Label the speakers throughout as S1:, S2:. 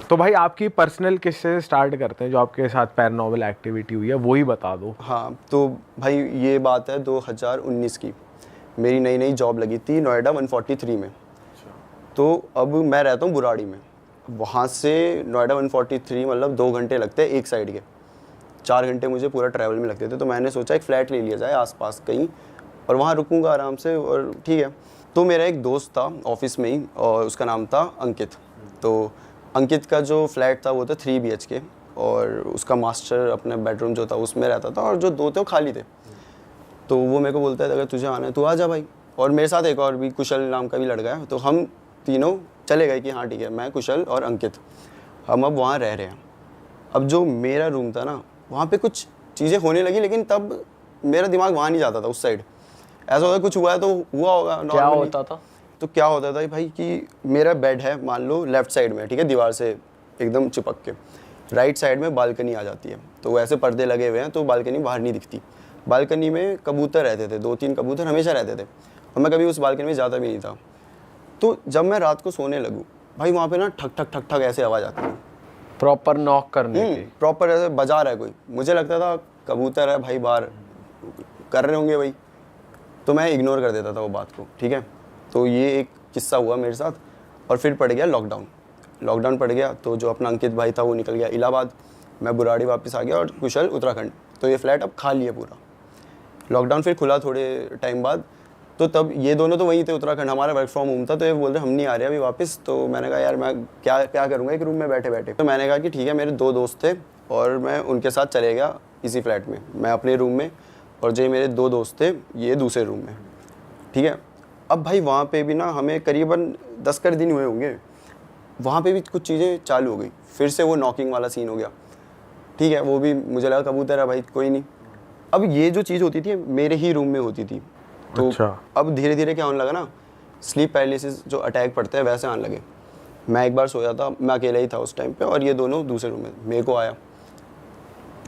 S1: तो भाई आपकी पर्सनल किससे स्टार्ट करते हैं, जो आपके साथ पैरानॉर्मल एक्टिविटी हुई है वो ही बता दो।
S2: हाँ तो भाई ये बात है 2019 की, मेरी नई नई जॉब लगी थी नोएडा 143 में। तो अब मैं रहता हूँ बुराड़ी में, वहाँ से नोएडा 143 मतलब 2 घंटे लगते हैं एक साइड के, 4 घंटे मुझे पूरा ट्रैवल में लगते थे। तो मैंने सोचा एक फ़्लैट ले लिया जाए आसपास कहीं, और वहाँ रुकूंगा आराम से, और ठीक है। तो मेरा एक दोस्त था ऑफिस में ही, और उसका नाम था अंकित। तो अंकित का जो फ्लैट था वो था 3 BHK, और उसका मास्टर अपने बेडरूम जो था उसमें रहता था, और जो 2 थे वो खाली थे। तो वो मेरे को बोलता है अगर तुझे आना है तो आ जा भाई। और मेरे साथ एक और भी कुशल नाम का भी लड़का है। तो हम तीनों चले गए कि हाँ ठीक है, मैं, कुशल और अंकित, हम अब वहाँ रह रहे हैं। अब जो मेरा रूम था ना, वहाँ पे कुछ चीज़ें होने लगी, लेकिन तब मेरा दिमाग वहाँ नहीं जाता था उस साइड। ऐसा होता कुछ हुआ है तो हुआ होगा नॉर्मली।
S3: क्या होता था?
S2: तो क्या होता था भाई कि मेरा बेड है मान लो लेफ्ट साइड में, ठीक है, दीवार से एकदम चिपक के। राइट साइड में बालकनी आ जाती है, तो वैसे पर्दे लगे हुए हैं तो बालकनी बाहर नहीं दिखती। बालकनी में कबूतर रहते थे, 2-3 कबूतर हमेशा रहते थे, और मैं कभी उस बालकनी में जाता भी नहीं था। तो जब मैं रात को सोने लगूँ भाई, वहाँ पे ना ठक ठक ठक ठक ऐसे आवाज़ आती है,
S3: प्रॉपर नॉक करने की।
S2: प्रॉपर ऐसे बजा रहा है कोई। मुझे लगता था कबूतर है भाई, बाहर कर रहे होंगे भाई, तो मैं इग्नोर कर देता था वो बात को, ठीक है। तो ये एक किस्सा हुआ मेरे साथ। और फिर पड़ गया लॉकडाउन पड़ गया, तो जो अपना अंकित भाई था वो निकल गया इलाहाबाद, मैं बुराड़ी वापस आ गया, और कुशल उत्तराखंड। तो ये फ्लैट अब खाली है पूरा। लॉकडाउन फिर खुला थोड़े टाइम बाद, तो तब ये दोनों तो वहीं थे उत्तराखंड, हमारा वर्क फ्रॉम होम था। तो ये बोल रहे हम नहीं आ रहे अभी वापस। तो मैंने कहा यार मैं क्या करूँगा एक रूम में बैठे बैठे। तो मैंने कहा कि ठीक है, मेरे 2 दोस्त थे और मैं उनके साथ चले गया इसी फ्लैट में, मैं अपने रूम में, और जो मेरे 2 दोस्त थे ये दूसरे रूम में, ठीक है। अब भाई वहाँ पे भी ना हमें करीबन 10 कर दिन हुए होंगे, वहाँ पे भी कुछ चीज़ें चालू हो गई, फिर से वो नॉकिंग वाला सीन हो गया, ठीक है। वो भी मुझे लगा कबूतर है भाई, कोई नहीं। अब ये जो चीज़ होती थी मेरे ही रूम में होती थी। तो
S1: अच्छा।
S2: अब धीरे धीरे क्या होने लगा ना, स्लीप पैरालिसिस जो अटैक पड़ते हैं वैसे आने लगे। मैं एक बार सोया था, मैं अकेला ही था उस टाइम पे, और ये दोनों दूसरे रूम में, मेरे को आया,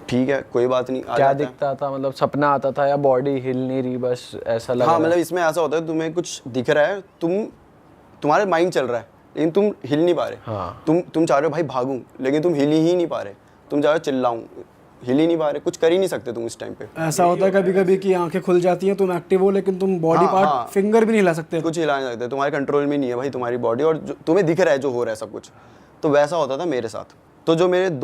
S2: ठीक है कोई बात नहीं, आ
S3: क्या
S2: जाता है।
S3: दिखता था? मतलब सपना आता था या बॉडी हिल नहीं रही, बस ऐसा लग
S2: हाँ
S3: रहा
S2: मतलब इसमें ऐसा होता है, तुम्हें कुछ दिख रहा है, तुम्हारे माइंड चल रहा है, लेकिन तुम हिल नहीं पा रहे।
S3: हाँ।
S2: तुम चाह रहे हो भाई भागूं, लेकिन तुम हिल ही नहीं पा रहे। तुम चाह रहे हो चिल्लाऊं, हिल ही नहीं पा रहे, कुछ कर ही नहीं सकते तुम इस टाइम पे।
S4: ऐसा होता है कभी कभी कि आंखें खुल जाती हैं, तुम एक्टिव हो लेकिन तुम बॉडी
S2: हाँ,
S4: पार्ट
S2: हाँ।
S4: फिंगर भी नहीं हिला सकते।
S2: कुछ हिला नहीं सकते, तुम्हारे कंट्रोल में नहीं है भाई तुम्हारी बॉडी, और तुम्हें दिख रहा है जो हो रहा है सब कुछ। तो वैसा होता था मेरे साथ। तो जो मेरे